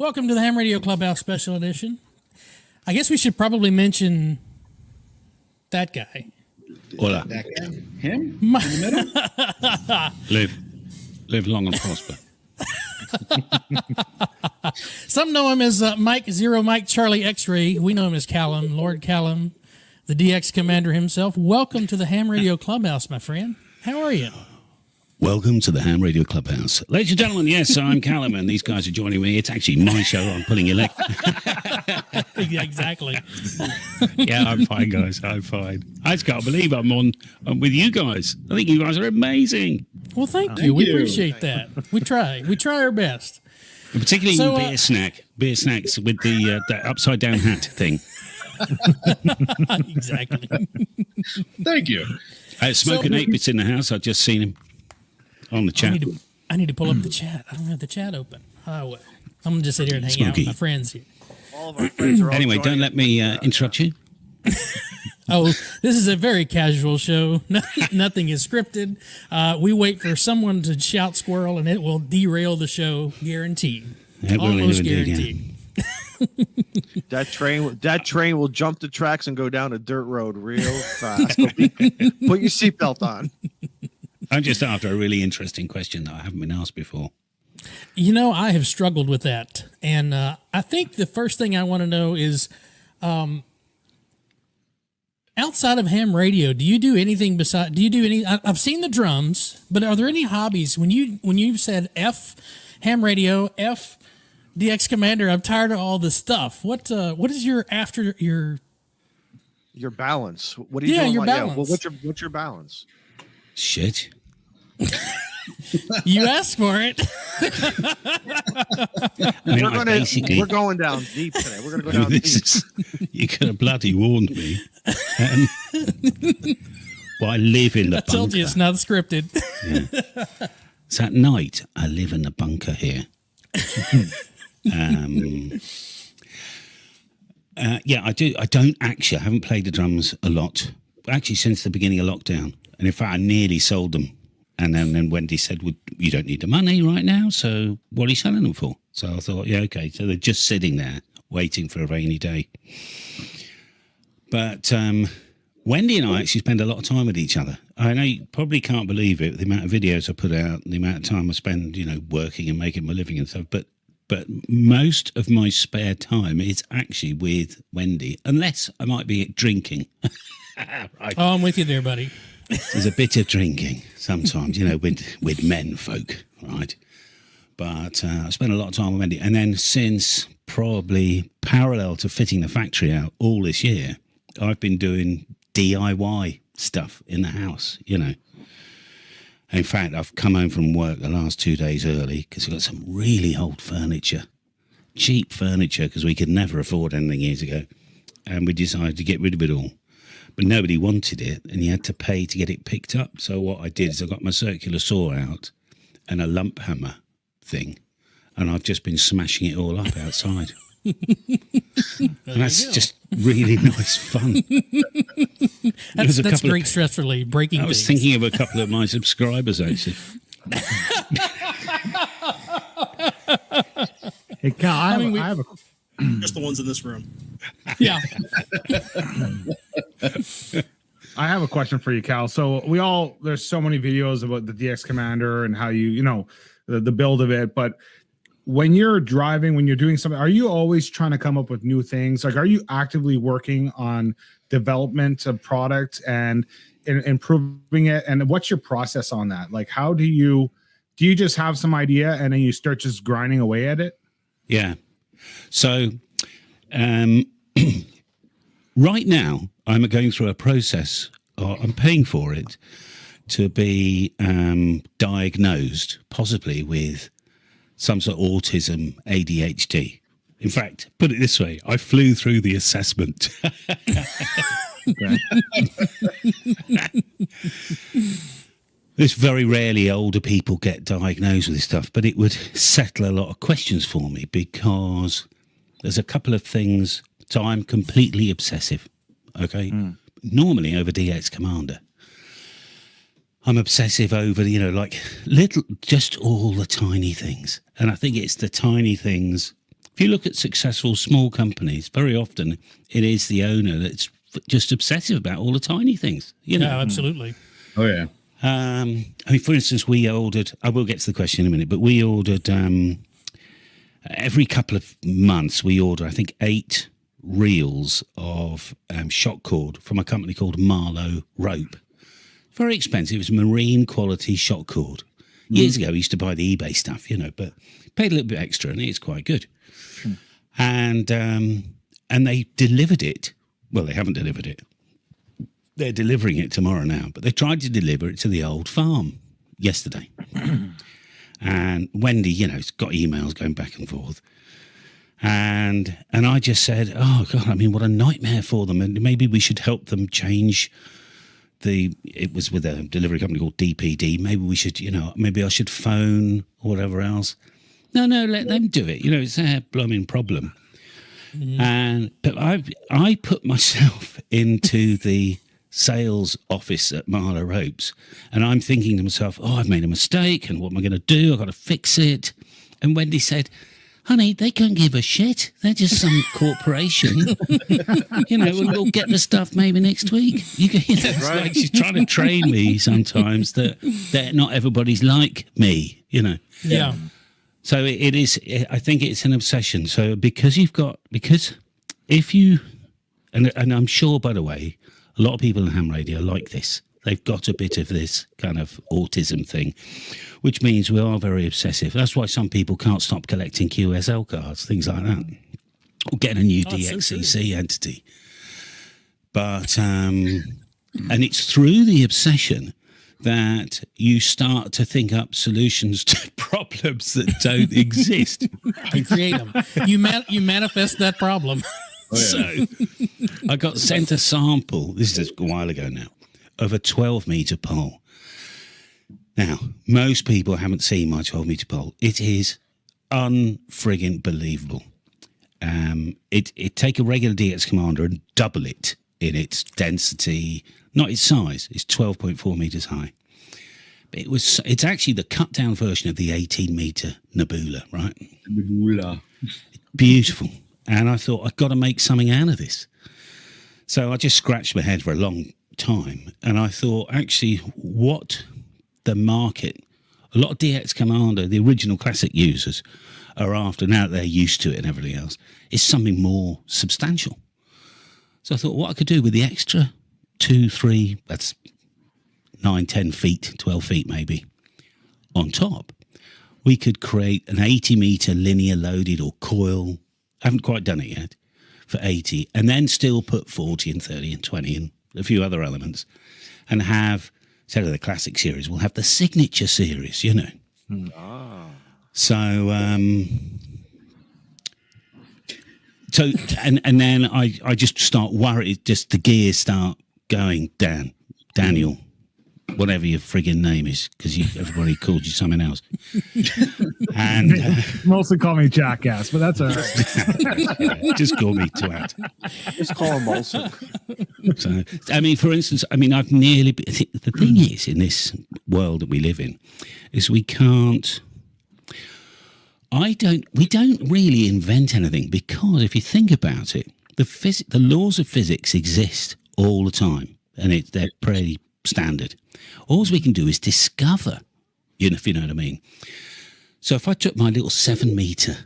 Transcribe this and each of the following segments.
Welcome to the Ham Radio Clubhouse Special Edition. I guess we should probably mention that guy. Hola. That guy? Him? My- In the middle? Live long and prosper. Some know him as Mike Zero Mike Charlie X-Ray. We know him as Callum, Lord Callum, the DX Commander himself. Welcome to the Ham Radio Clubhouse, my friend. How are you? Welcome to the Ham Radio Clubhouse. Ladies and gentlemen, yes, I'm Callum, and these guys are joining me. It's actually my show. I'm pulling your leg. Yeah, exactly. Yeah, I'm fine, guys. I'm fine. I just can't believe I'm with you guys. I think you guys are amazing. Well, thank you. We appreciate that. We try our best. And particularly So, beer snacks with the that upside down hat thing. Exactly. Thank you. Smoking 8-bits in the house. I've just seen him on the chat. I need to pull up the chat. I don't have the chat open. Oh, well. I'm going to just sit here and hang out with my friends here. All of our friends are all Anyway, don't let me interrupt you. Oh, this is a very casual show. Nothing is scripted. We wait for someone to shout squirrel, and it will derail the show, guaranteed. It will Almost indeed, guaranteed. That train will jump the tracks and go down a dirt road real fast. So put your seatbelt on. I'm just after a really interesting question that I haven't been asked before. You know, I have struggled with that. And I think the first thing I want to know is, outside of ham radio, do you do anything besides, I've seen the drums, but are there any hobbies when you've said F ham radio, F DX Commander, I'm tired of all this stuff. What is your balance? What are you doing? Your balance. Well, what's your balance? Shit. You asked for it. We're going down deep today. We're going to go down deep. You could have bloody warned me. Well, I live in the bunker. I told you it's not scripted. Yeah. So at night, I live in the bunker here. Yeah, I do. I haven't played the drums a lot. Actually, since the beginning of lockdown. And in fact, I nearly sold them. And then Wendy said, well, you don't need the money right now, so what are you selling them for? So I thought, yeah, okay. So they're just sitting there waiting for a rainy day. But Wendy and I actually spend a lot of time with each other. I know you probably can't believe it, the amount of videos I put out, the amount of time I spend, working and making my living and stuff. But most of my spare time is actually with Wendy, unless I might be drinking. Right. Oh, I'm with you there, buddy. There's a bit of drinking sometimes, with men folk, right? But I spend a lot of time with Wendy. And then since probably parallel to fitting the factory out all this year, I've been doing DIY stuff in the house, In fact, I've come home from work the last 2 days early because I've got some really old furniture, cheap furniture, because we could never afford anything years ago. And we decided to get rid of it all. But nobody wanted it, and you had to pay to get it picked up. So what I did is I got my circular saw out and a lump hammer thing, and I've just been smashing it all up outside. And that's just really nice fun. That's great stress relief, breaking I was thinking of a couple of my subscribers, actually. Hey, Cal, I have a just the ones in this room. Yeah. I have a question for you, Cal. So there's so many videos about the DX Commander and how the build of it. But when you're driving, when you're doing something, are you always trying to come up with new things? Like, are you actively working on development of product and improving it? And what's your process on that? Like, how do you just have some idea and then you start just grinding away at it? Yeah. So, right now, I'm going through a process, or I'm paying for it, to be diagnosed, possibly with some sort of autism, ADHD. In fact, put it this way, I flew through the assessment. This very rarely older people get diagnosed with this stuff, but it would settle a lot of questions for me because there's a couple of things. So I'm completely obsessive, okay? Normally over DX Commander. I'm obsessive over, just all the tiny things. And I think it's the tiny things If you look at successful small companies, very often it is the owner that's just obsessive about all the tiny things. You know, Yeah, absolutely. Oh yeah. I mean, for instance, we ordered. I will get to the question in a minute, but we ordered every couple of months. We order, I think, 8 reels of shock cord from a company called Marlow Rope. Very expensive. It's marine quality shock cord. Years ago, we used to buy the eBay stuff, you know, but paid a little bit extra, and it's quite good. And they delivered it. Well, they haven't delivered it. They're delivering it tomorrow now, but they tried to deliver it to the old farm yesterday. And Wendy, you know, has got emails going back and forth. And I just said, oh, God, I mean, what a nightmare for them. And maybe we should help them change it was with a delivery company called DPD. Maybe we should, you know, maybe I should phone or whatever else. No, let them do it. You know, it's their blooming problem. But I put myself into the sales office at Marlow Ropes, and I'm thinking to myself, oh, I've made a mistake, and what am I going to do? I've got to fix it. And Wendy said, honey, they can't give a shit. They're just some corporation. You know, and we'll get the stuff maybe next week. You know, it's like she's trying to train me sometimes that not everybody's like me, you know. Yeah. So it is, I think it's an obsession. So because if you, and I'm sure, by the way, a lot of people in ham radio like this. They've got a bit of this kind of autism thing, which means we are very obsessive. That's why some people can't stop collecting QSL cards, things like that, or getting a new DXCC entity. But, and it's through the obsession that you start to think up solutions to problems that don't exist. You create them. You manifest that problem. Oh, yeah. So I got sent a sample, this is a while ago now, of a 12-metre pole. Now, most people haven't seen my 12-metre pole. It is unfriggin' believable. It take a regular DX Commander and double it in its density, not its size. It's 12.4 metres high. But it's actually the cut-down version of the 18-metre Nebula, right? Nebula. Beautiful. And I thought, I've got to make something out of this. So I just scratched my head for a long time. And I thought, actually, what the market, a lot of DX Commander, the original classic users, are after, now that they're used to it and everything else, is something more substantial. So I thought, what I could do with the extra 2, 3, that's 9, 10 feet, 12 feet maybe, on top, we could create an 80-metre linear loaded or coil. I haven't quite done it yet, for 80, and then still put 40 and 30 and 20 and a few other elements, and have, instead of the classic series, we'll have the signature series, you know. So, and then I just start worried, just the gears start going, Daniel, whatever your friggin' name is, because everybody called you something else. And Mostly call me Jackass, but that's all right. just call me Twat. Just call him Molson. So, I mean, for instance, I mean, I've nearly the thing is, in this world that we live in, is we don't really invent anything, because if you think about it, the laws of physics exist all the time, and they're pretty standard. All we can do is discover, if you know what I mean. So if I took my little 7-metre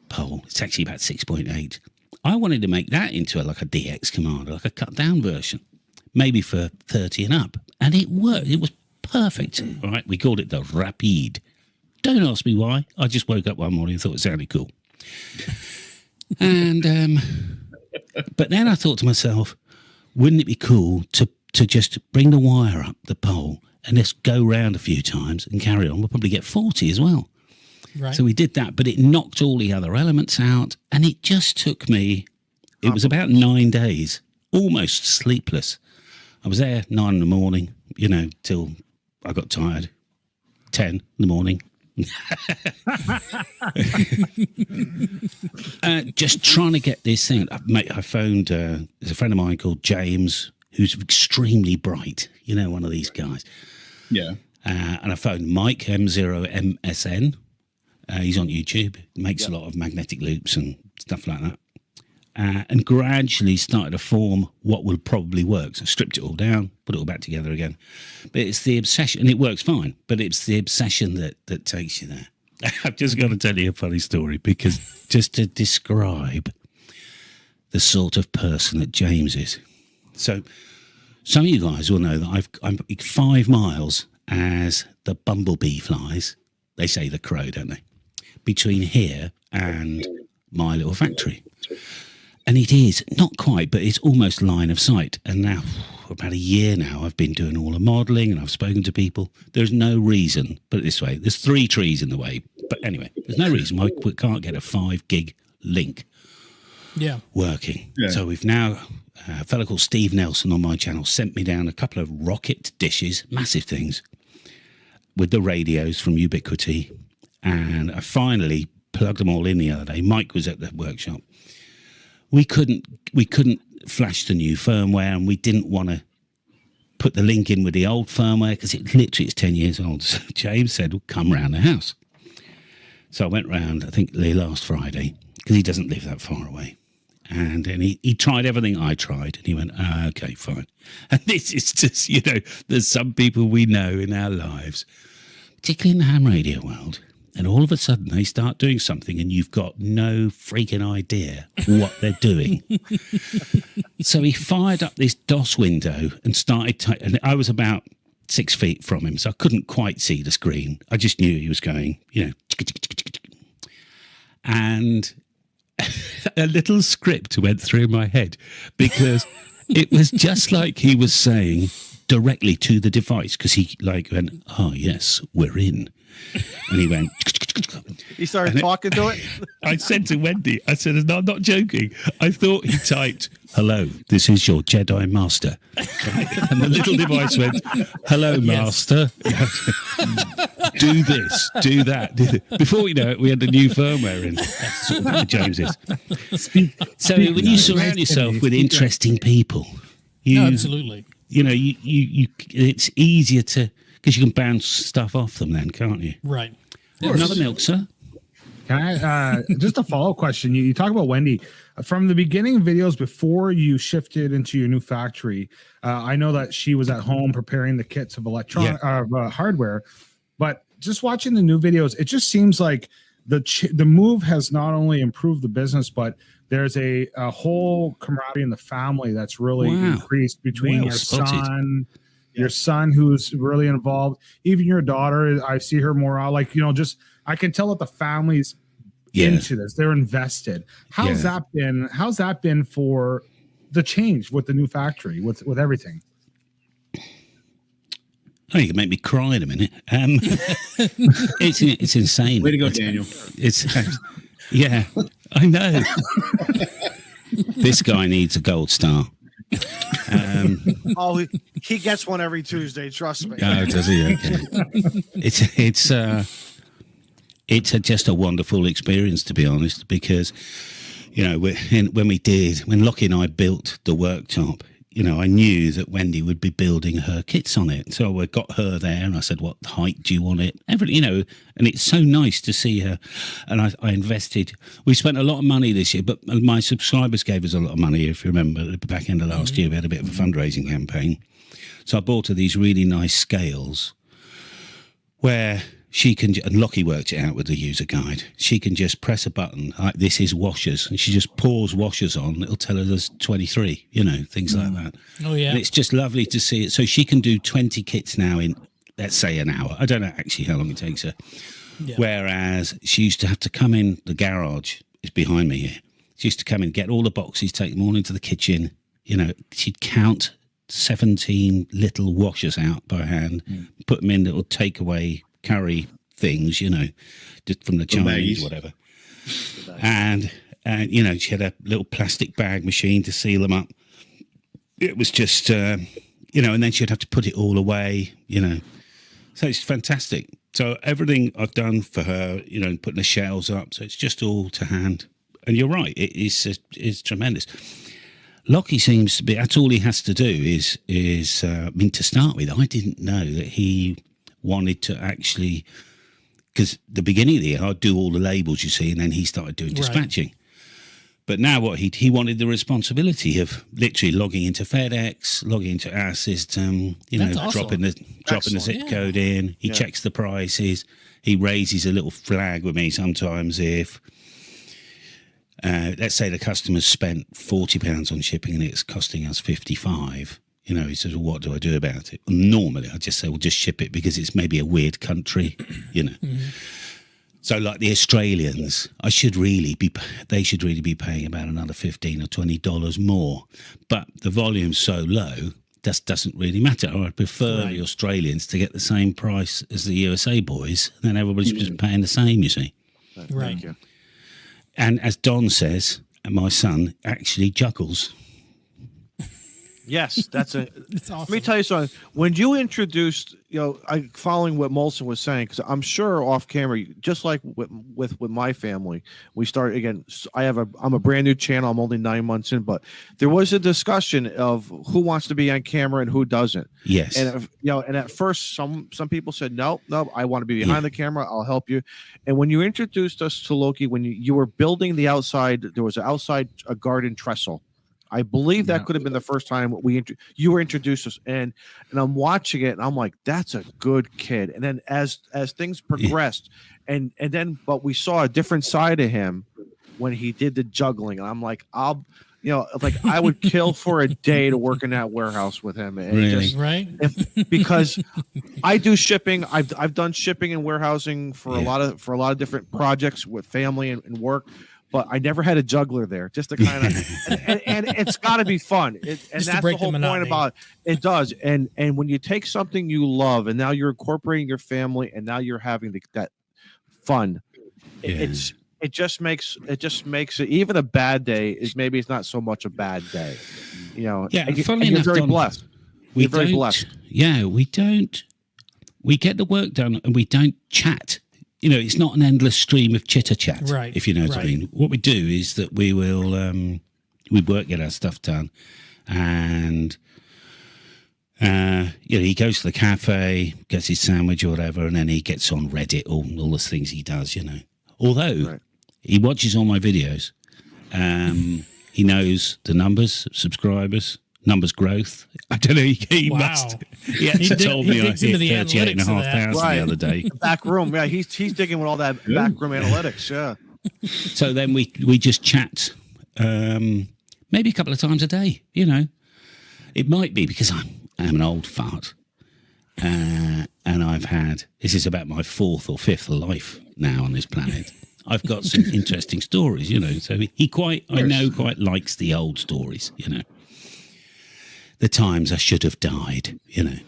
pole, it's actually about 6.8. I wanted to make that into like a DX Commander, like a cut-down version, maybe for 30 and up. And it worked. It was perfect. All right, we called it the Rapide. Don't ask me why. I just woke up one morning and thought it sounded cool. And but then I thought to myself, wouldn't it be cool to just bring the wire up the pole and just go round a few times and carry on? We'll probably get 40 as well. Right. So we did that, but it knocked all the other elements out, and it just took me, it was about 9 days, almost sleepless. I was there 9 in the morning, till I got tired, 10 in the morning. Just trying to get this thing. I phoned, there's a friend of mine called James, who's extremely bright, one of these guys. Yeah. And I phoned Mike, M0MSN, He's on YouTube, makes a lot of magnetic loops and stuff like that. And gradually started to form what will probably work. So stripped it all down, put it all back together again. But it's the obsession, and it works fine, but it's the obsession that takes you there. I've just got to tell you a funny story, because just to describe the sort of person that James is. So some of you guys will know that I'm 5 miles as the bumblebee flies. They say the crow, don't they? Between here and my little factory. And it is, not quite, but it's almost line of sight. And now, for about a year now, I've been doing all the modelling and I've spoken to people. There's no reason, put it this way, there's 3 trees in the way. But anyway, there's no reason why we can't get a 5 gig link working. Yeah. So we've now, a fellow called Steve Nelson on my channel sent me down a couple of rocket dishes, massive things, with the radios from Ubiquiti. And I finally plugged them all in the other day. Mike was at the workshop. We couldn't flash the new firmware, and we didn't want to put the link in with the old firmware because it literally is 10 years old. So James said, well, come round the house. So I went round, I think last Friday, because he doesn't live that far away. And he tried everything I tried, and he went, okay, fine. And this is just, there's some people we know in our lives, particularly in the ham radio world, and all of a sudden they start doing something and you've got no freaking idea what they're doing. So he fired up this DOS window and started, and I was about 6 feet from him, so I couldn't quite see the screen. I just knew he was going, and a little script went through my head, because it was just like he was saying directly to the device, because he went, oh yes, we're in. And he went, he started talking to it. I said to Wendy, I said, no, I'm not joking, I thought he typed, hello, this is your Jedi Master. And the little device went, hello, Master. Do this, do that. Before we know it, we had the new firmware in. That's sort of how James is. So when you surround yourself with interesting people, absolutely. It's easier to, because you can bounce stuff off them then, can't you? Right. Another milk, sir? Can I, just a follow-up question. You talk about Wendy. From the beginning videos before you shifted into your new factory, I know that she was at home preparing the kits of hardware, but just watching the new videos, it just seems like the move has not only improved the business, but there's a whole camaraderie in the family that's really increased between your son, your son who's really involved, even your daughter. I see her more out, I can tell that the family's into this. They're invested. How's that been? How's that been for the change with the new factory, with everything? Oh, you can make me cry in a minute. It's insane. Way to go, Daniel. Yeah, I know. This guy needs a gold star. He gets one every Tuesday. Trust me. Oh, does he? Okay. It's just a wonderful experience, to be honest, because when Lockie and I built the worktop, I knew that Wendy would be building her kits on it. So I got her there and I said, what height do you want it? Everything, and it's so nice to see her. And I invested, we spent a lot of money this year, but my subscribers gave us a lot of money. If you remember, at the back end of last year, we had a bit of a fundraising campaign. So I bought her these really nice scales where she can, and Lockie worked it out with the user guide. She can just press a button, like this is washers, and she just pours washers on. It'll tell her there's 23, things like that. Oh, yeah. And it's just lovely to see it. So she can do 20 kits now in, let's say, an hour. I don't know actually how long it takes her. Yeah. Whereas she used to have to come in, the garage is behind me here. She used to come in, get all the boxes, take them all into the kitchen. She'd count 17 little washers out by hand, put them in little takeaway curry things, just from the Chinese, whatever. And she had a little plastic bag machine to seal them up. It was just, and then she'd have to put it all away, So it's fantastic. So everything I've done for her, putting the shelves up, so it's just all to hand. And you're right, it is tremendous. Lockie seems to be, that's all he has to do is to start with, I didn't know that he wanted to actually because the beginning of the year I'd do all the labels, you see, and then he started doing dispatching. But now what he wanted the responsibility of literally logging into FedEx, logging into our system, dropping the zip code in. He checks the prices. He raises a little flag with me sometimes if, let's say the customer's spent £40 on shipping and it's costing us 55. He says, well, what do I do about it? Normally, I just say, well, just ship it because it's maybe a weird country, So like the Australians, they should really be paying about another $15 or $20 more. But the volume's so low, that doesn't really matter. I prefer the Australians to get the same price as the USA boys. Then everybody's just paying the same, you see. Right. Thank you. And as Don says, my son actually juggles. Yes, that's It's awesome. Let me tell you something. When you introduced, following what Molson was saying, because I'm sure off camera, just like with my family, we started again. I'm a brand new channel. I'm only 9 months in, but there was a discussion of who wants to be on camera and who doesn't. Yes, and and at first, some people said no, I want to be behind the camera. I'll help you. And when you introduced us to Loki, when you were building the outside, there was a garden trestle. I believe that could have been the first time you were introduced us, and I'm watching it, and I'm like, that's a good kid. And then as things progressed, but we saw a different side of him when he did the juggling, and I'm like, I would kill for a day to work in that warehouse with him. And really? Because I do shipping. I've done shipping and warehousing for a lot of different projects with family and work. But I never had a juggler there, just to kind of, and it's got to be fun. And that's the whole point about it. It does. And when you take something you love, and now you're incorporating your family, and now you're having that fun, it just makes it. Even a bad day is maybe it's not so much a bad day, Yeah. And you're very blessed. We're very blessed. Yeah, we don't. We get the work done, and we don't chat. It's not an endless stream of chitter chat, right? If you know what I mean. What we do is that we will get our stuff done, and he goes to the cafe, gets his sandwich or whatever, and then he gets on Reddit, all the things he does, Although he watches all my videos, he knows the numbers, subscribers, numbers growth. I don't know. He must. He actually told me I hit 38,500 the other day. Back room, he's digging with all that back room analytics. Yeah. So then we just chat, maybe a couple of times a day. It might be because I'm an old fart, and I've had this is about my 4th or 5th life now on this planet. I've got some interesting stories, So I know quite likes the old stories, The times I should have died, And,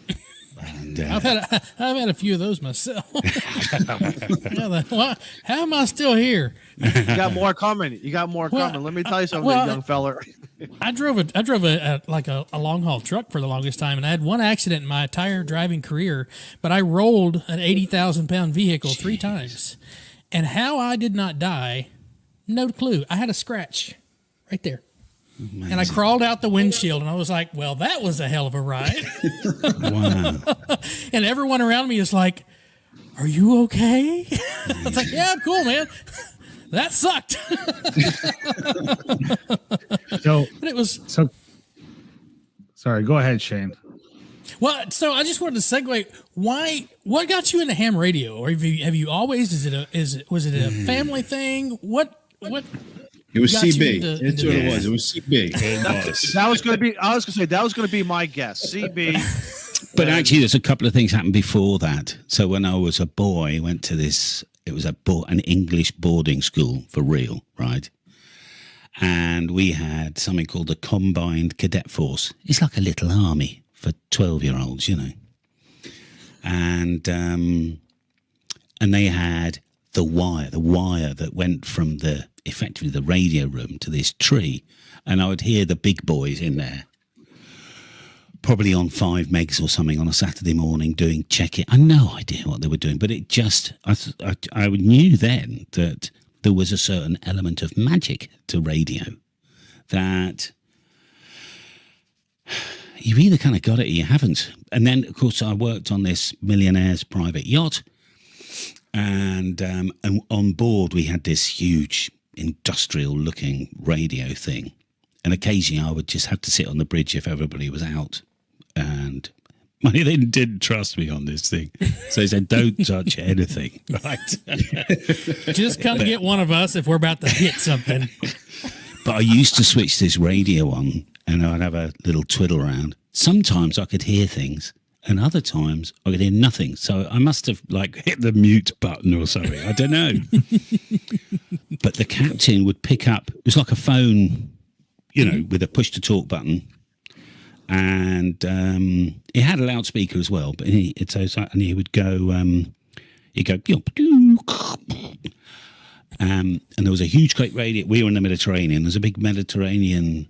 I've had a few of those myself. How am I still here? You got more coming. Let me tell you something, young fella. I drove a long haul truck for the longest time, and I had one accident in my entire driving career. But I rolled an 80,000 pound vehicle 3 times, and how I did not die, no clue. I had a scratch right there. Amazing. And I crawled out the windshield, and I was like, well, that was a hell of a ride. Wow. And everyone around me is like, are you okay? I was like, yeah, I'm cool, man. That sucked. But it was... Sorry, go ahead, Shane. Well, so I just wanted to segue. What got you into ham radio? Or have you always, was it a family thing? What It was CB. That's what it was. It was CB. That was going to be. I was going to say that was going to be my guess. CB. But actually, there's a couple of things happened before that. So when I was a boy, I went to this. It was an English boarding school for real, right? And we had something called the Combined Cadet Force. It's like a little army for 12-year-olds, And they had the wire that went from effectively the radio room to this tree, and I would hear the big boys in there, probably on 5 megs or something on a Saturday morning doing check-in. I had no idea what they were doing, but it just, I knew then that there was a certain element of magic to radio that you've either kind of got it or you haven't. And then, of course, I worked on this millionaire's private yacht, And on board we had this huge industrial-looking radio thing, and occasionally I would just have to sit on the bridge if everybody was out, and they didn't trust me on this thing, so they said, "Don't touch anything." Right? Just come get one of us if we're about to hit something. But I used to switch this radio on, and I'd have a little twiddle around. Sometimes I could hear things, and other times I could hear nothing. So I must have hit the mute button or something. I don't know. But the captain would pick up. It was like a phone, with a push-to-talk button. And it had a loudspeaker as well. But he would go, he'd go, and there was a huge, great radio. We were in the Mediterranean. There's a big Mediterranean,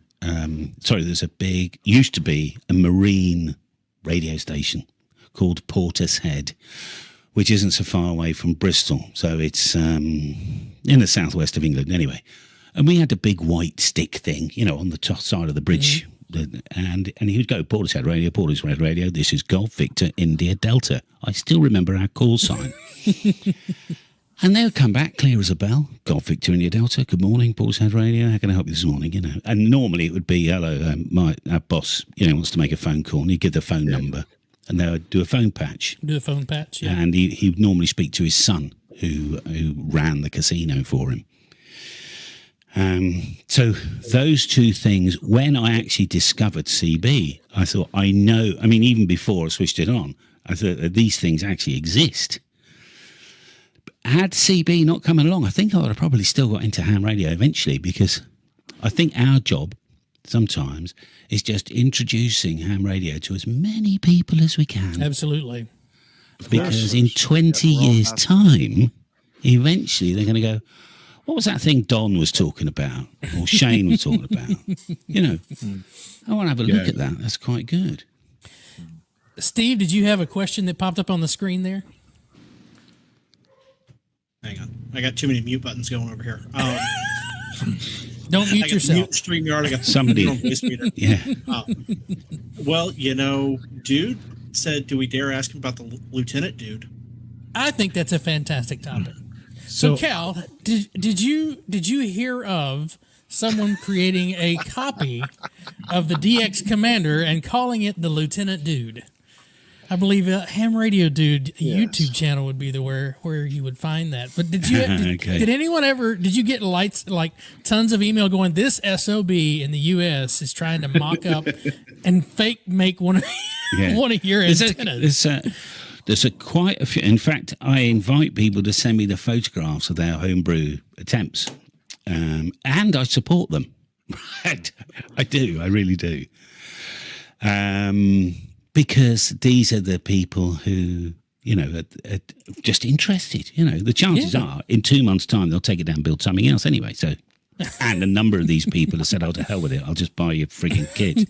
used to be a marine radio station called Porter's Head, which isn't so far away from Bristol. So it's in the southwest of England anyway. And we had a big white stick thing, on the top side of the bridge. And he would go, Porter's Head Radio, Porter's Head Radio, this is Golf Victor India Delta. I still remember our call sign. And they would come back clear as a bell. Golf Victor India Delta, good morning, Porter's Head Radio, how can I help you this morning? And normally it would be, hello, our boss, wants to make a phone call, and he'd give the phone number, and they would do a phone patch. Do a phone patch, yeah. And he would normally speak to his son, who ran the casino for him. So those two things, when I actually discovered CB, I thought, even before I switched it on, I thought that these things actually exist. Had CB not come along, I think I would have probably still got into ham radio eventually, because I think our job sometimes is just introducing ham radio to as many people as we can. Absolutely. Because in 20 years' time, eventually they're going to go, what was that thing Don was talking about, or Shane was talking about? I want to have a look at that. That's quite good. Steve, did you have a question that popped up on the screen there? Hang on. I got too many mute buttons going over here. Don't mute yourself. Mute StreamYard. I got somebody. Voice meter. Yeah. Well, dude said, do we dare ask him about the lieutenant dude? I think that's a fantastic topic. So Cal, did you hear of someone creating a copy of the DX Commander and calling it the Lieutenant Dude? I believe Ham Radio Dude YouTube channel would be where you would find that. But did anyone ever? Did you get tons of email going? This SOB in the U.S. is trying to mock up and fake make one of your antennas. There's quite a few. In fact, I invite people to send me the photographs of their homebrew attempts, and I support them. I do. I really do. Because these are the people who, are just interested. The chances are in 2 months' time they'll take it down and build something else anyway. So, and a number of these people have said, "Oh, to hell with it! I'll just buy you a frigging kit."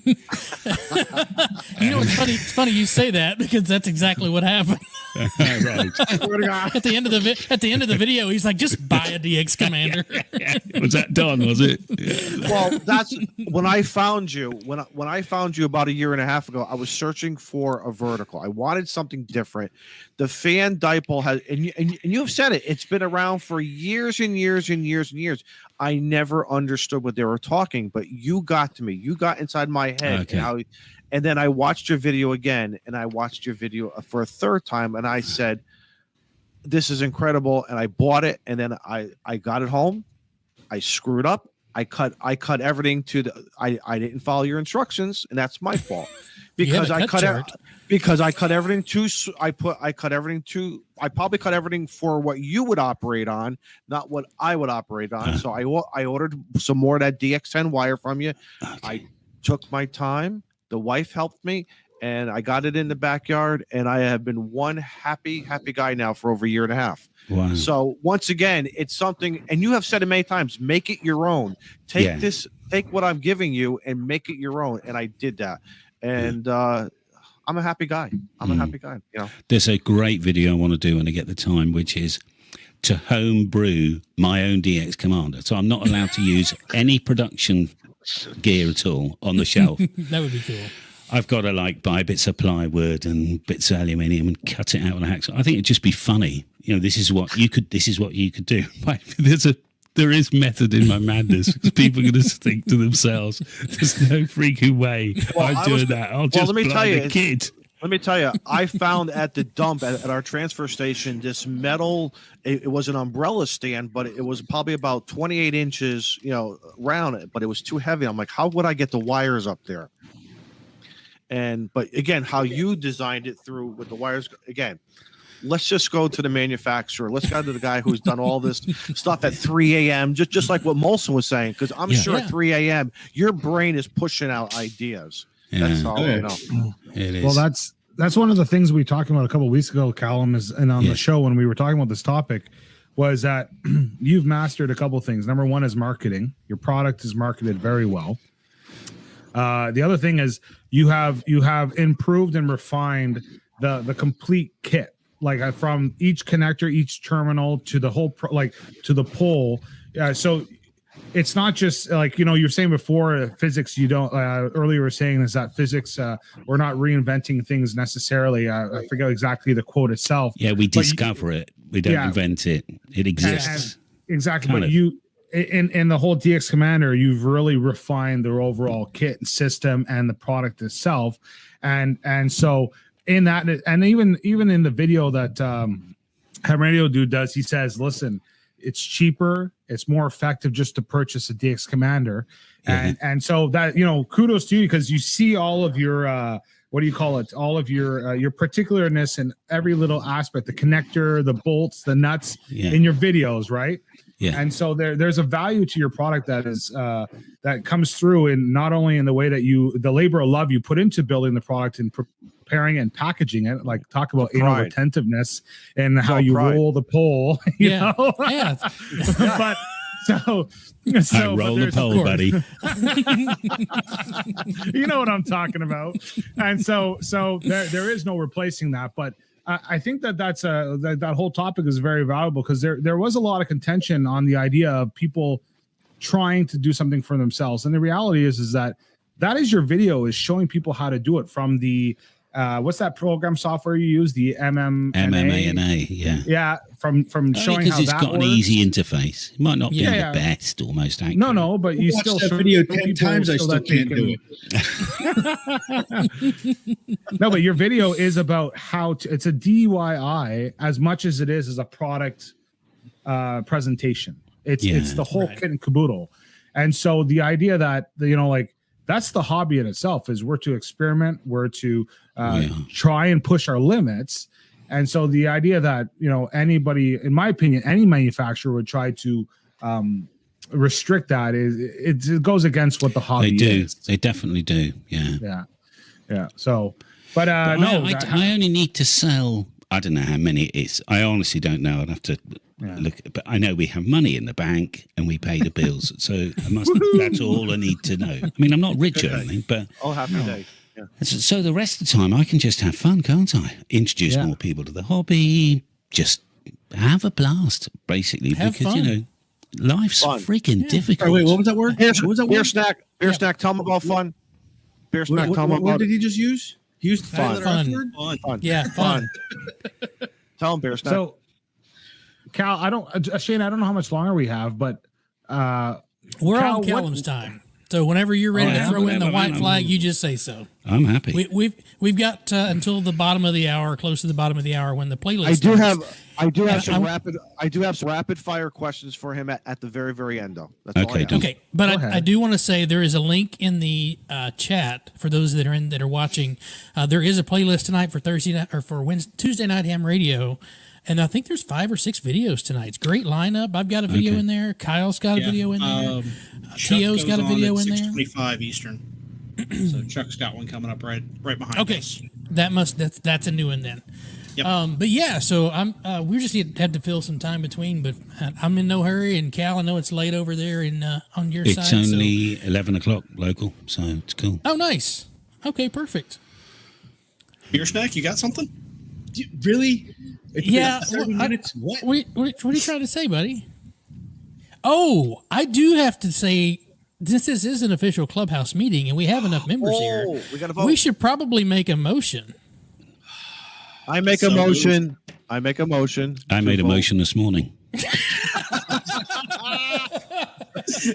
It's funny. It's funny you say that, because that's exactly what happened. Right. At the end of the video, he's like, "Just buy a DX Commander." Yeah. Was that Don? Was it? Yeah. Well, that's when I found you. When I found you about a year and a half ago, I was searching for a vertical. I wanted something different. The fan dipole has, and you have said it. It's been around for years and years and years and years. I never understood what they were talking, but you got to me. You got inside my head. Okay. And then I watched your video again, and I watched your video for a third time, and I said, this is incredible. And I bought it, and then I got it home. I screwed up. I cut everything to the. I didn't follow your instructions, and that's my fault. Because I cut everything too. I probably cut everything for what you would operate on, not what I would operate on. So I ordered some more of that DX10 wire from you. Okay. I took my time. The wife helped me, and I got it in the backyard. And I have been one happy guy now for over a year and a half. Wow. So once again, it's something, and you have said it many times, make it your own. Take what I'm giving you and make it your own. And I did that. And I'm a happy guy. I'm a happy guy. There's a great video I want to do when I get the time, which is to home brew my own DX Commander. So I'm not allowed to use any production gear at all on the shelf. That would be cool. I've got to buy bits of plywood and bits of aluminium and cut it out with a hacksaw. I think it'd just be funny this is what you could do. There is method in my madness. People are going to think to themselves, there's no freaking way I'm doing that. I'll just blind a kid. Let me tell you, I found at the dump at our transfer station this metal. It was an umbrella stand, but it was probably about 28 inches, round. But it was too heavy. I'm like, how would I get the wires up there? But again, how you designed it through with the wires. Again, let's just go to the manufacturer. Let's go to the guy who's done all this stuff at 3 a.m. Just like what Molson was saying, because I'm sure at 3 a.m. your brain is pushing out ideas. Yeah. That's all you know. It is. Well, that's one of the things we talked about a couple of weeks ago, Callum, and on the show when we were talking about this topic, was that you've mastered a couple of things. Number one is marketing. Your product is marketed very well. The other thing is you have improved and refined the complete kit, like from each connector, each terminal to the whole to the pole. So it's not just like, you're saying before physics, you don't earlier you were saying is that physics, we're not reinventing things necessarily. I forget exactly the quote itself. Yeah, we discover it. We don't invent it. It exists. Exactly. But you, in the whole DX Commander, you've really refined their overall kit and system and the product itself. And so in that, and even in the video that Ham Radio Dude does, he says, listen, it's cheaper, it's more effective just to purchase a DX Commander. And so that, kudos to you, because you see all of your all of your particularness in every little aspect, the connector, the bolts, the nuts in your videos, right? Yeah. And so there's a value to your product that is that comes through in not only in the way that the labor of love you put into building the product and preparing it and packaging it, like talk about anal retentiveness and how you roll the pole, you know? Yeah. But so I roll the pole, buddy. You know what I'm talking about. And so there is no replacing that. But I think that whole topic is very valuable, because there was a lot of contention on the idea of people trying to do something for themselves. And the reality is that is your video is showing people how to do it from the what's that program software you use? The MMA. Yeah. From showing how it's that got works. an easy interface. It might not be the best, almost accurate. No, but you still that video 10 times. I still can't do it. No, but your video is about how to. It's a DIY as much as it is a product presentation. It's the whole kit and caboodle. And so the idea that that's the hobby in itself, is we're to experiment, we're to try and push our limits. And so the idea that, anybody, in my opinion, any manufacturer would try to restrict that it goes against what the hobby is. They definitely do. Yeah. So, but I only need to sell, I don't know how many it is. I honestly don't know. I'd have to look, but I know we have money in the bank and we pay the bills. So that's all I need to know. I mean, I'm not rich or anything, but happy day. Yeah. So the rest of the time I can just have fun, can't I? Introduce more people to the hobby, just have a blast, basically, because life's freaking difficult. Oh, wait, what was that word? Beer snack. Tell them about fun. Beer snack. Tell them about. What did he just use? He used Fun. Fun. Yeah, fun. Tell them beer snack. So, Cal, Shane, I don't know how much longer we have, but we're Cal, on Callum's time. So whenever you're ready to throw in the white flag, you just say so. I'm happy. We've got until the bottom of the hour, close to the bottom of the hour, when the playlist. I do have some rapid fire questions for him at the very, very end, though. That's all I have. Okay, but I do want to say there is a link in the chat for those that are watching. There is a playlist tonight for Thursday night, or for Tuesday night ham radio. And I think there's 5 or 6 videos tonight. It's a great lineup. I've got a video in there. Kyle's got a video in there. Tio's got a video in there. 6:25 Eastern. So Chuck's got one coming up right behind us. That's a new one then. Yep. But yeah, so we just had to fill some time between. But I'm in no hurry, and Cal, I know it's late over there on your side. It's only 11 o'clock local, so it's cool. Oh, nice. Okay, perfect. Beer snack, you got something? Really? Yeah. 30 minutes? What are you trying to say, buddy? Oh, I do have to say, this is an official Clubhouse meeting, and we have enough members here. We got to vote. We should probably make a motion. I make a motion I make a motion. I made a motion this morning.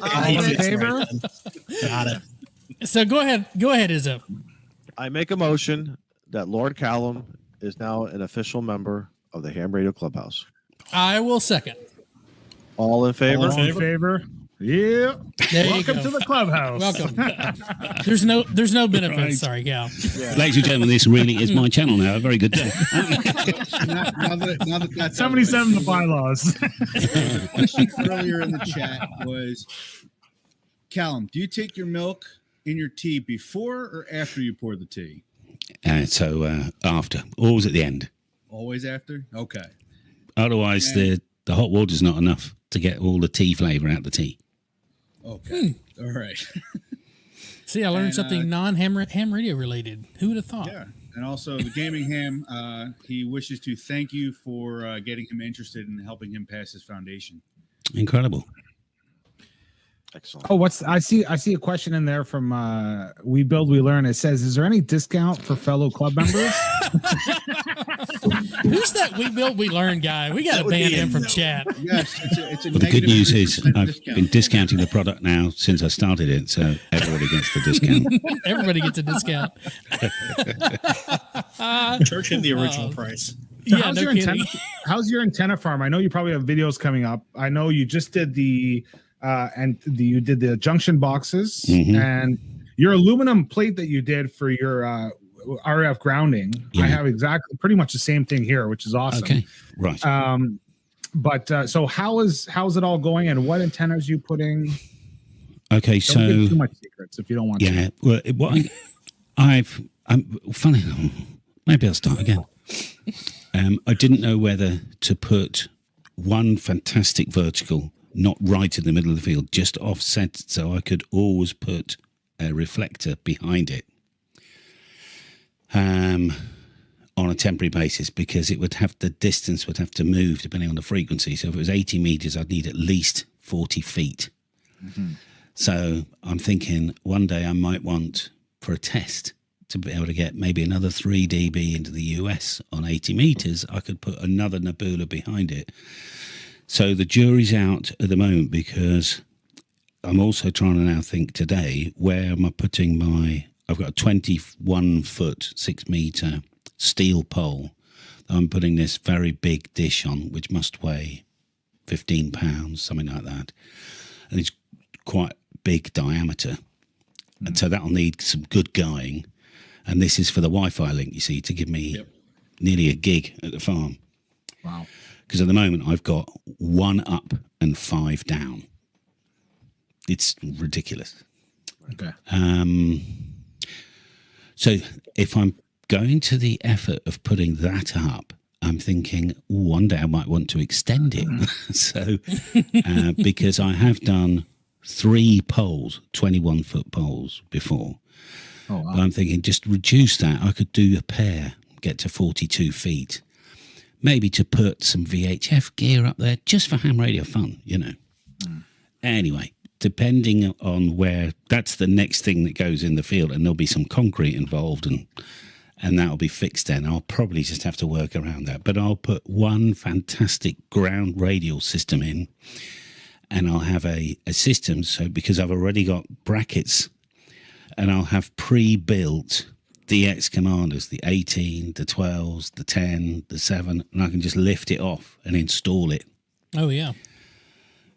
All in favor? Got it. So go ahead, Izzo. I make a motion that Lord Callum is now an official member of the Ham Radio Clubhouse. I will second. All in favor? All in favor? Yeah. There you Welcome go. to the clubhouse. Welcome. There's no benefits. Right. Sorry, Cal. Ladies and gentlemen, this really is my channel now. A very good day. Now that that's 77 the bylaws. the question earlier in the chat was, Callum, do you take your milk in your tea before or after you pour the tea? After, always at the end. Always after? Okay. Otherwise, the hot water's not enough to get all the tea flavor out of the tea. Okay. All right. See, I learned And, something non-ham radio related. Who would have thought? Yeah. And also the Gaming Ham, he wishes to thank you for getting him interested in helping him pass his foundation. Incredible. Excellent. Oh, I see a question in there from We Build, We Learn. It says, is there any discount for fellow club members? Who's that We Build, We Learn guy? We got to ban him from chat. Yes, it's a But the good negative news is 30% I've discount. been discounting the product now since I started it, so everybody gets the discount. Everybody gets a discount. Charge him the original price. So Yeah, how's, no your kidding. antenna, how's your antenna farm? I know you probably have videos coming up. I know you just did you did the junction boxes and your aluminum plate that you did for your RF grounding. Yeah. I have pretty much the same thing here, which is awesome. Okay, right. But so how's it all going, and what antennas you putting? Okay, Don't so give too much secrets if you don't want to. yeah, well, I'm funny. Maybe I'll start again. I didn't know whether to put one fantastic vertical, not right in the middle of the field, just offset, so I could always put a reflector behind it on a temporary basis, because the distance would have to move depending on the frequency. So if it was 80 meters, I'd need at least 40 feet. So I'm thinking one day I might want, for a test, to be able to get maybe another 3 dB into the US on 80 meters, I could put another nebula behind it. So the jury's out at the moment, because I'm also trying to now think today, where am I putting I've got a 21 foot, 6 meter steel pole that I'm putting this very big dish on, which must weigh 15 pounds, something like that. And it's quite big diameter. And so that'll need some good guying. And this is for the Wi-Fi link, you see, to give me nearly a gig at the farm. Wow. Because at the moment I've got 1 up and 5 down. It's ridiculous. Okay. So if I'm going to the effort of putting that up, I'm thinking one day I might want to extend it. So because I have done 3 poles, 21 foot poles before. Oh, wow. But I'm thinking just reduce that. I could do a pair, get to 42 feet. Maybe to put some VHF gear up there just for ham radio fun, Anyway, depending on where, that's the next thing that goes in the field, and there'll be some concrete involved, and that'll be fixed then. I'll probably just have to work around that. But I'll put one fantastic ground radial system in, and I'll have a system, so because I've already got brackets, and I'll have pre-built DX commanders, the 18, the 12s, the 10, the 7, and I can just lift it off and install it. Oh, yeah.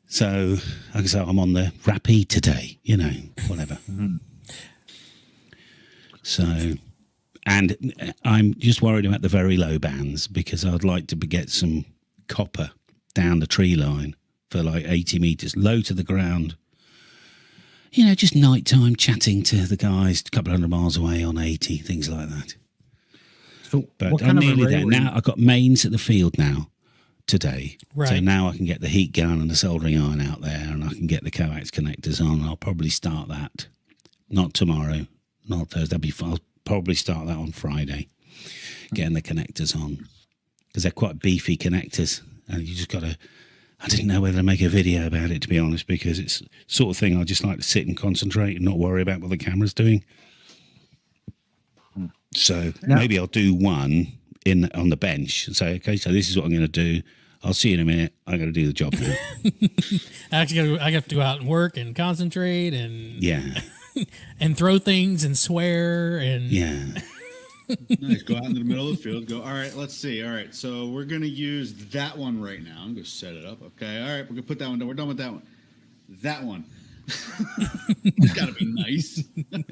So, like I say, I'm on the Rappi today, whatever. So, and I'm just worried about the very low bands, because I'd like to get some copper down the tree line for like 80 meters, low to the ground. Just nighttime chatting to the guys a couple hundred miles away on 80, things like that. So But what I'm kind of nearly array there. were you- Now I've got mains at the field now today. So Right. now I can get the heat gun and the soldering iron out there, and I can get the coax connectors on. I'll probably start that. Not tomorrow, not Thursday. I'll probably start that on Friday, getting the connectors on. Because they're quite beefy connectors. And you just got to... I didn't know whether to make a video about it, to be honest, because it's the sort of thing I just like to sit and concentrate and not worry about what the camera's doing. So maybe I'll do one on the bench and say, okay, so this is what I'm going to do. I'll see you in a minute. I got to do the job now. I have to go out and work and concentrate and Yeah. and throw things and swear and Yeah. Nice. Go out into the middle of the field. Go. All right. Let's see. All right. So we're gonna use that one right now. I'm gonna set it up. Okay. All right. We're gonna put that one down. We're done with that one. That one. It's got to be nice.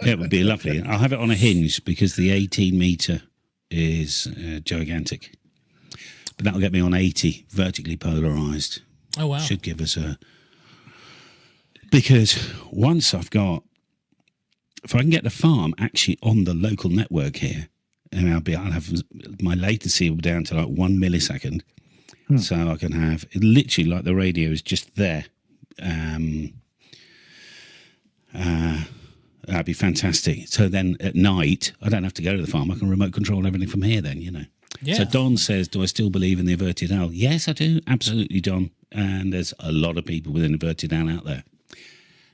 It would be lovely. I'll have it on a hinge because the 18 meter is gigantic. But that'll get me on 80 vertically polarized. oh wow. Should give us a. Because once if I can get the farm actually on the local network here, and I'll have my latency will be down to like 1 millisecond. So I can have it literally like the radio is just there. That'd be fantastic. So then at night, I don't have to go to the farm. I can remote control everything from here then, Yeah. So Don says, do I still believe in the inverted L? Yes, I do. Absolutely, Don. And there's a lot of people with an inverted L out there.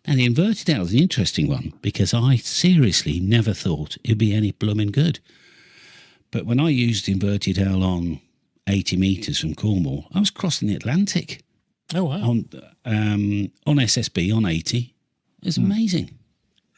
Now, the inverted L is an interesting one because I seriously never thought it'd be any blooming good. But when I used the inverted L on 80 meters from Cornwall, I was crossing the Atlantic Oh wow. on SSB on 80. It was amazing.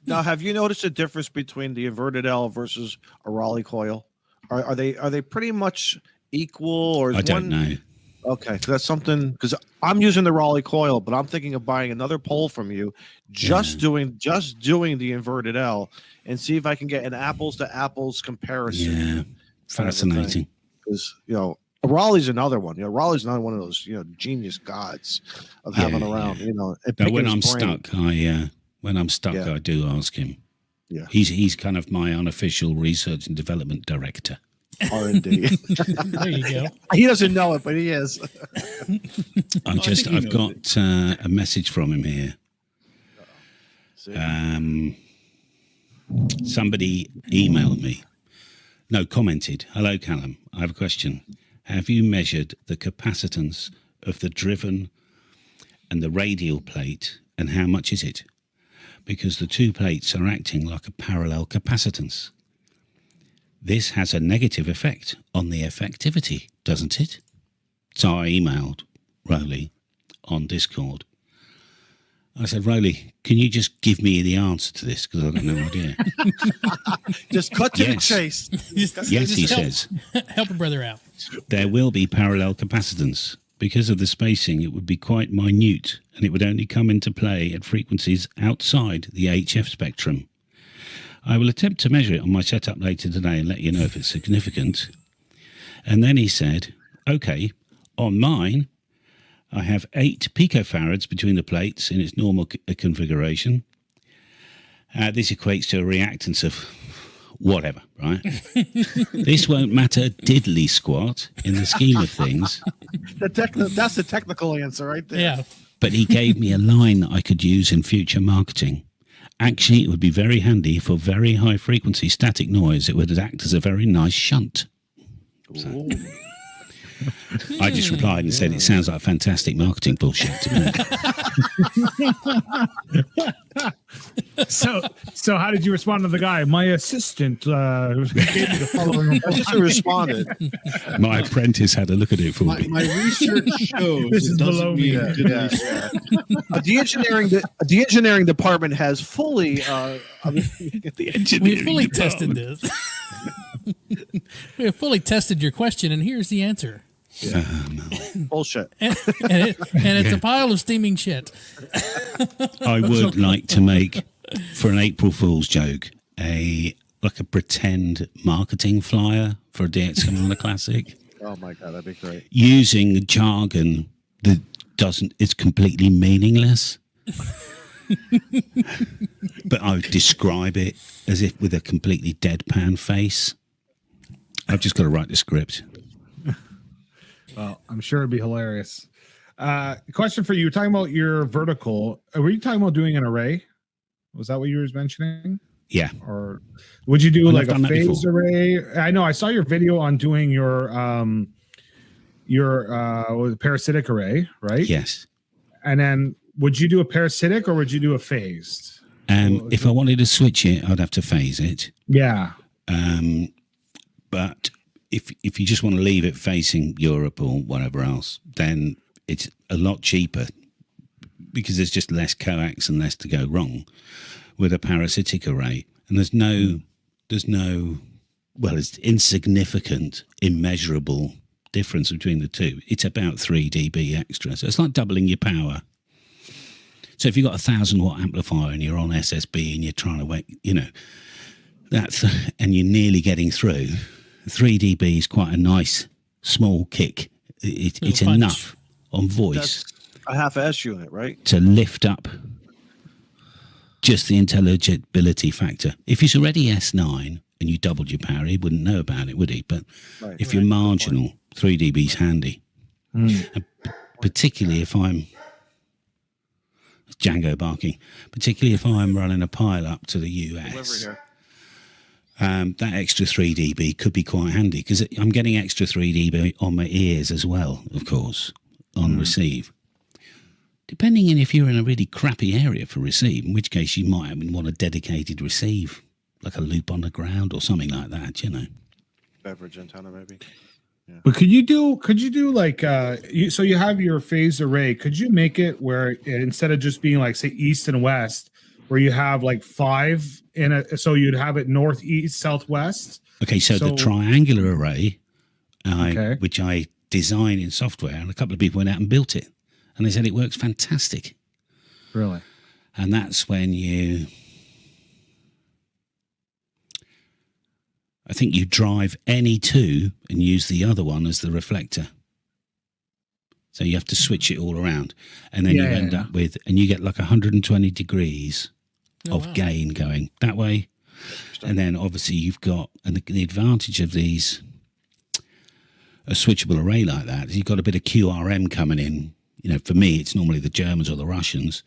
Now, have you noticed a difference between the inverted L versus a Raleigh coil? Are they pretty much equal, or is I don't one? know. Okay, so that's something, because I'm using the Raleigh coil, but I'm thinking of buying another pole from you, just doing the inverted L, and see if I can get an apples to apples comparison. Yeah, fascinating. Because Raleigh's another one. Raleigh's another one of those genius gods of having around. And Now, picking when his I'm brain. stuck, Yeah. I do ask him. Yeah. He's kind of my unofficial research and development director. R&D. There you go. He doesn't know it, but he is. I've got a message from him here. Somebody emailed me. No, commented. Hello, Callum. I have a question. Have you measured the capacitance of the driven and the radial plate, and how much is it? Because the two plates are acting like a parallel capacitance. This has a negative effect on the effectivity, doesn't it? So I emailed Rowley on Discord. I said, Rowley, can you just give me the answer to this? Because I got no idea. Just cut to the Yes. chase. Yes, he says. Help a brother out. There will be parallel capacitance. Because of the spacing, it would be quite minute, and it would only come into play at frequencies outside the HF spectrum. I will attempt to measure it on my setup later today and let you know if it's significant. And then he said, okay, on mine, I have 8 picofarads between the plates in its normal configuration. This equates to a reactance of whatever, right? This won't matter diddly squat in the scheme of things. That's the technical answer right there. Yeah. But he gave me a line that I could use in future marketing. Actually, it would be very handy for very high frequency static noise. It would act as a very nice shunt. So, I just replied and said, it sounds like fantastic marketing bullshit to me. So how did you respond to the guy? My assistant gave me the following. I just responded. My apprentice had a look at it for My me. research shows This it is doesn't below me. mean good research. The engineering department has fully We fully tested this. We have fully tested your question, and here's the answer. bullshit. And it's a pile of steaming shit. I would like to make, for an April Fool's joke, a pretend marketing flyer for a DX Commander Classic, Oh my god, that'd be great. using jargon that it's completely meaningless. But I would describe it as if with a completely deadpan face. I've just got to write the script. Well, I'm sure it'd be hilarious. Question for you. You're talking about your vertical. Were you talking about doing an array? Was that what you were mentioning? Yeah. Or would you do I've like a done that phased before. array? I know I saw your video on doing your parasitic array, right? Yes. And then would you do a parasitic or would you do a phased? If I wanted to switch it, I'd have to phase it. Yeah. But if you just want to leave it facing Europe or whatever else, then it's a lot cheaper because there's just less coax and less to go wrong with a parasitic array. And there's no, well, it's insignificant, immeasurable difference between the two. It's about 3 dB extra. So it's like doubling your power. So if you've got a 1,000 watt amplifier and you're on SSB and you're trying to wait, and you're nearly getting through, 3 dB is quite a nice small kick. It's enough on voice. That's a half S unit, right? To lift up just the intelligibility factor. If he's already S9 and you doubled your power, he wouldn't know about it, would he? But if you're marginal, 3 dB's handy. And particularly if I'm Django barking, particularly if I'm running a pile up to the US. That extra 3 dB could be quite handy because I'm getting extra 3 dB on my ears as well, of course, on receive. Depending on if you're in a really crappy area for receive, in which case you might want a dedicated receive, like a loop on the ground or something like that, Beverage antenna, maybe. Yeah. But could you do like so you have your phased array? Could you make it where instead of just being like say east and west, where you have like 5 in a, so you'd have it north, east, southwest? Okay, so the triangular array, which I designed in software, and a couple of people went out and built it, and they said it works fantastic. Really? And that's when I think you drive any two and use the other one as the reflector. So you have to switch it all around. And then you end up with, and you get like 120 degrees of gain going that way. And then obviously you've got, and the advantage of these, a switchable array like that, is you've got a bit of QRM coming in. For me, it's normally the Germans or the Russians.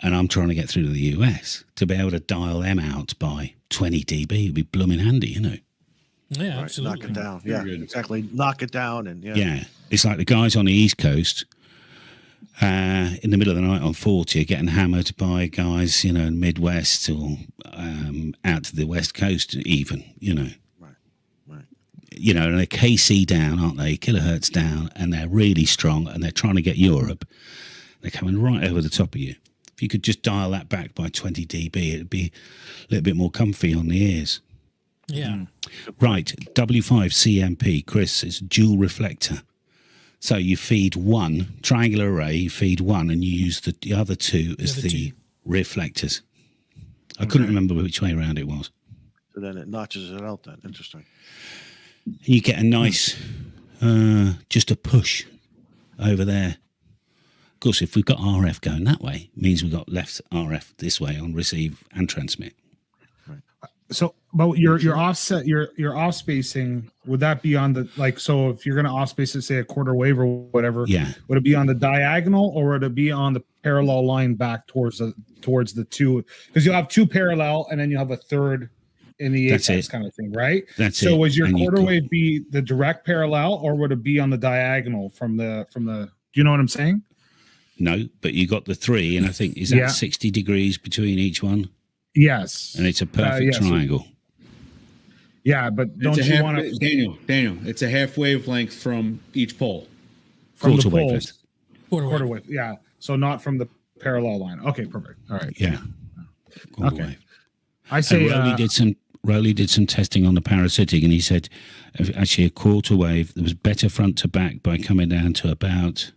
And I'm trying to get through to the US. To be able to dial them out by 20 dB would be blooming handy, Yeah, right, absolutely. knock it down. Yeah, exactly. Knock it down. And yeah, it's like the guys on the East Coast in the middle of the night on 40 are getting hammered by guys, in the Midwest or out to the West Coast even, Right. And they're KC down, aren't they? Kilohertz down, and they're really strong, and they're trying to get Europe. They're coming right over the top of you. If you could just dial that back by 20 dB, it'd be a little bit more comfy on the ears. Yeah. Right, W5CMP, Chris, is dual reflector. So you feed one, triangular array, you feed one, and you use the other two as the reflectors. I couldn't remember which way around it was. So then it notches it out then. Interesting. And you get a nice, just a push over there. Of course, if we've got RF going that way, it means we've got left RF this way on receive and transmit. So, but your offset, your off spacing, would that be on the so if you're going to off space it, say a quarter wave or whatever, would it be on the diagonal or would it be on the parallel line back towards the two? Because you'll have two parallel and then you have a third in the apex kind of thing, right? That's it. So would your and quarter wave be the direct parallel or would it be on the diagonal from the? Do you know what I'm saying? No, but you got the 3, and I think is that 60 degrees between each one. Yes, and it's a perfect triangle. Yeah, but don't you want to, Daniel? It's a half wavelength from each pole. From quarter the poles. Quarter wave. Yeah, so not from the parallel line. Okay, perfect. All right. Yeah. Okay. Wave. I say Rowley did some testing on the parasitic, and he said actually a quarter wave there was better front to back by coming down to about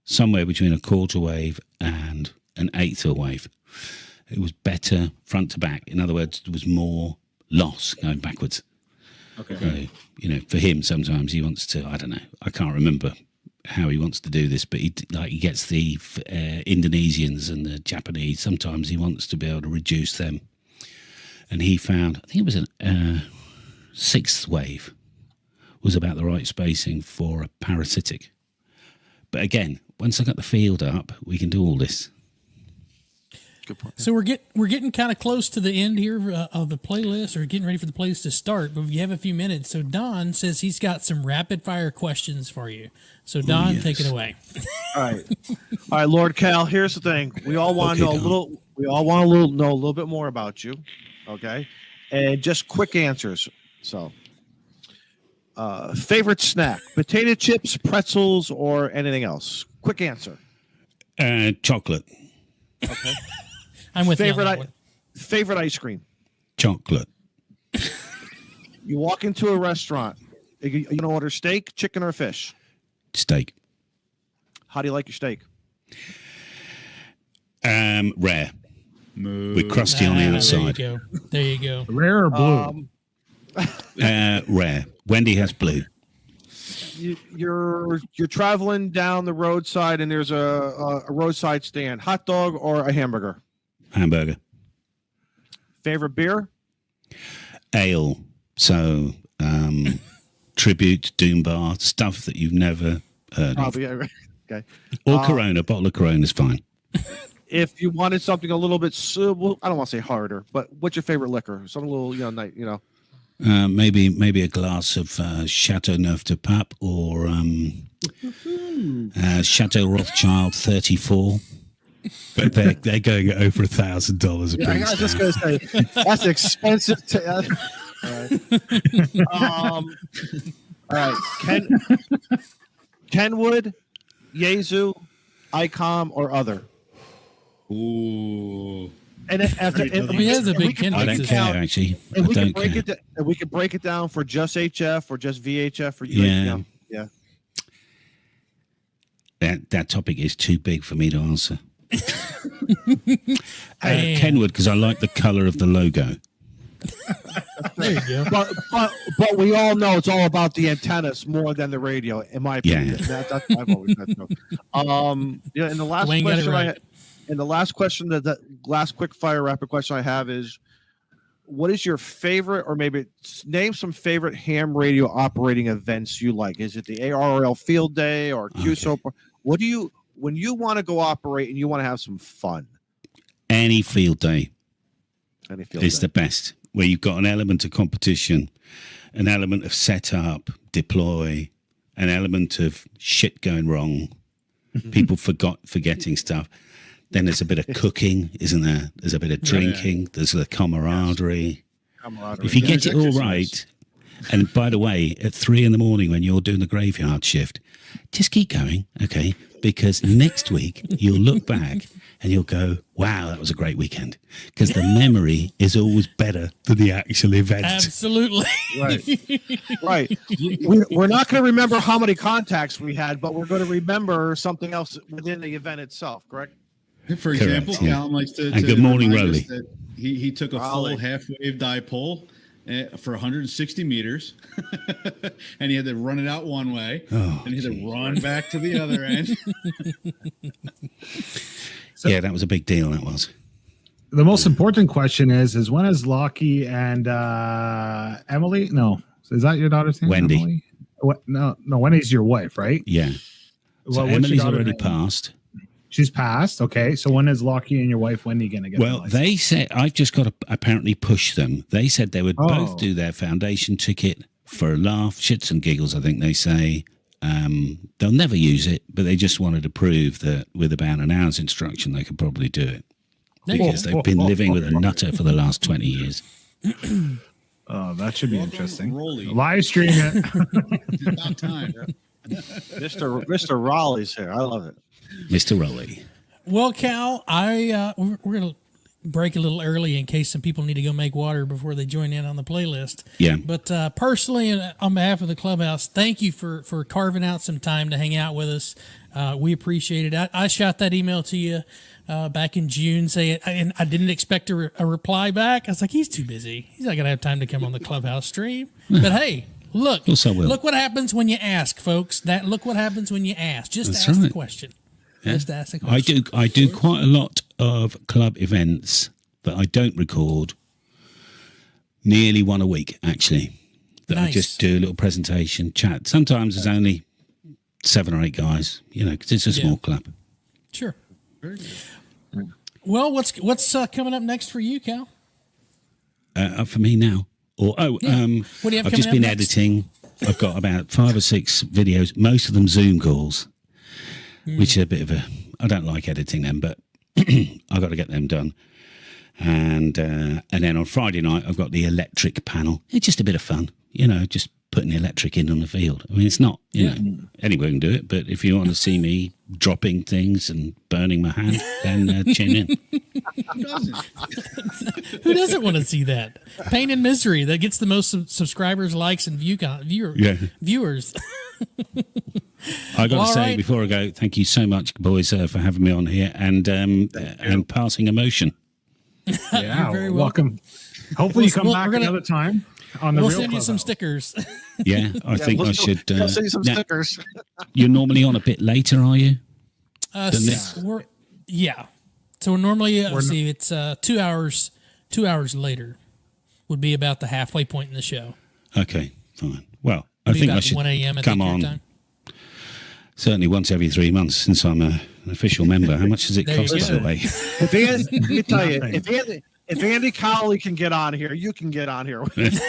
somewhere between a quarter wave and an eighth of a wave. It was better front to back. In other words, there was more loss going backwards. Okay. So, for him, sometimes he wants to, I don't know, I can't remember how he wants to do this, but he gets the Indonesians and the Japanese. Sometimes he wants to be able to reduce them. And he found, I think it was a sixth wave was about the right spacing for a parasitic. But again, once I got the field up, we can do all this. Good point. So we're getting kind of close to the end here of the playlist, or getting ready for the playlist to start. But we have a few minutes. So Don says he's got some rapid fire questions for you. So Don, take it away. All right, Lord Cal. Here's the thing: we all want to know a little. We all want to know a little bit more about you. Okay, and just quick answers. So, Favorite snack: potato chips, pretzels, or anything else? Quick answer. Chocolate. Okay. I'm with favorite you on that one. favorite ice cream. Chocolate. You walk into a restaurant. You gonna order steak, chicken, or fish? Steak. How do you like your steak? Rare. Moo. With crusty on the outside. There you go. There you go. Rare or blue? Rare. Wendy has blue. You're traveling down the roadside and there's a roadside stand. Hot dog or a hamburger? Hamburger. Favorite beer? Ale. So, Tribute, Doom Bar, stuff that you've never heard of. Probably. Okay. Or Corona. A bottle of Corona is fine. If you wanted something a little bit, well, I don't want to say harder, but what's your favorite liquor? Something a little, Maybe a glass of Chateau Neuf de Pape or Chateau Rothschild 34. But they're going at over $1,000 a piece. I was just going to say that's expensive. All right, Kenwood, Yezu, ICOM, or other. Ooh. And He has a big Kenwood I don't system. care, actually. I And we don't can care. we could break it down for just HF or just VHF or Yeah. yeah. That topic is too big for me to answer. Man. Kenwood, because I like the colour of the logo. There you go. But we all know it's all about the antennas more than the radio, in my opinion. Yeah. That's I've always said so. And the last Dwayne got it question right. the last question that last quick fire rapid question I have is, what is your favorite, or maybe name some favorite ham radio operating events you like? Is it the ARRL Field Day or QSO? Okay. What do you, when you want to go operate and you want to have some fun? Any field day Any field is day? the best, where you've got an element of competition, an element of setup, deploy, an element of shit going wrong, people forgetting stuff. Then there's a bit of cooking, isn't there? There's a bit of drinking. There's the camaraderie. If you get it all right, and by the way, at 3 a.m. when you're doing the graveyard shift, just keep going, okay? Because next week you'll look back and you'll go, wow, that was a great weekend. Because the memory is always better than the actual event. Absolutely. Right. We're not going to remember how many contacts we had, but we're going to remember something else within the event itself, correct? For example, Correct, yeah. Callum likes to. And good morning, remind us Rolly. that He took a Rolly. full half-wave dipole for 160 meters, and he had to run it out one way, and he had to run back to the other end. Yeah, that was a big deal, that was. The most important question is when is Lockie and Emily? No, is that your daughter's name? Wendy. Emily? No, Wendy's your wife, right? Yeah. So Well, what's your Emily's daughter's already name? passed. She's passed. Okay, so when is Lockie and your wife Wendy going to get? Well, the license? they said, I've just got to apparently push them. They said they would Oh. both do their foundation ticket for a laugh, shits and giggles, I think they say. They'll never use it, but they just wanted to prove that with about an hour's instruction, they could probably do it. Because they've been living with a nutter for the last 20 years. Oh, that should be Welcome, interesting. Rolly. Live stream it. It's about time. Mr. Raleigh's here. I love it. Mr. Rowley. Well, Cal, we're going to break a little early in case some people need to go make water before they join in on the playlist. Yeah. But personally, and on behalf of the clubhouse, thank you for carving out some time to hang out with us. We appreciate it. I shot that email to you back in June saying, and I didn't expect a reply back. I was like, he's too busy. He's not going to have time to come on the clubhouse stream. But hey, look, Yes, I will. look what happens when you ask, folks. Look what happens when you ask. Just That's ask the right. question. Yeah. Just ask the question. I do quite a lot of club events that I don't record. Nearly one a week, actually. That I Nice. just do a little presentation, chat. Sometimes there's only 7 or 8 guys, because it's a small club. Sure. Well, what's coming up next for you, Cal? For me now. Or What do you have I've coming just up been next? editing. I've got about 5 or 6 videos, most of them Zoom calls, which are a bit of a. I don't like editing them, but I've got to get them done. And then on Friday night, I've got the electric panel. It's just a bit of fun, just putting electric in on the field. I mean, it's not, you know, anyone can do it. But if you want to see me dropping things and burning my hand, then tune in. Who doesn't? Who doesn't want to see that? Pain and misery that gets the most subscribers, likes, and viewers. I got to say right. before I go, thank you so much, boys, for having me on here and passing emotion. Yeah, You're very welcome. Hopefully, you come back another time on the We'll real send you some Clubhouse. stickers. Yeah, I think I should. I'll send you some now, stickers. you're normally on a bit later, are you? Yeah. So normally, let's see, it's 2 hours. 2 hours later would be about the halfway point in the show. Okay, fine. Well, I Be think I about should 1 a.m. at come the on time. certainly once every 3 months since I'm an official member. How much does it There you cost, go. by the way? If Andy, let me tell you, Nothing. if Andy Cowley can get on here, you can get on here. that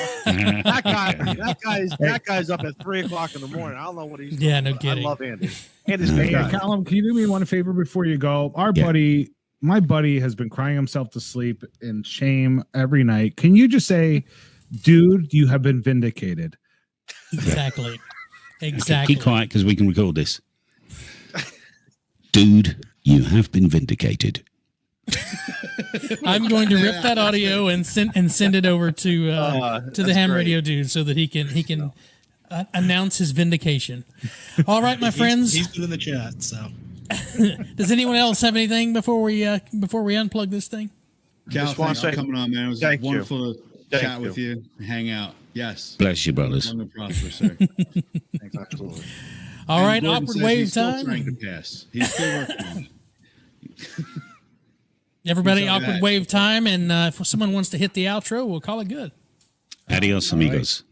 guy's up at 3:00 in the morning. I don't know what he's doing. Yeah, no but kidding. I love Andy. Andy's a Hey, good guy. Callum, can you do me one favor before you go? My buddy has been crying himself to sleep in shame every night. Can you just say, dude, you have been vindicated? Exactly. Okay, Exactly. keep quiet because we can record this. Dude, you have been vindicated. I'm going to rip that audio and send it over to the ham radio dude so that he can announce his vindication. All right, my friends. He's good in the chat. So Does anyone else have anything before we unplug this thing? Cal, Just wanna thanks for say coming on, man. It was thank you. wonderful to Thank chat you. with you, hang out. Yes. Bless you, brothers. Long and prosper, sir. Thanks, absolutely. All And right, Gordon awkward says wave he's still time. trying to pass. He's still working on it. Everybody, It's all awkward right. wave time, and if someone wants to hit the outro, we'll call it good. Adios, amigos.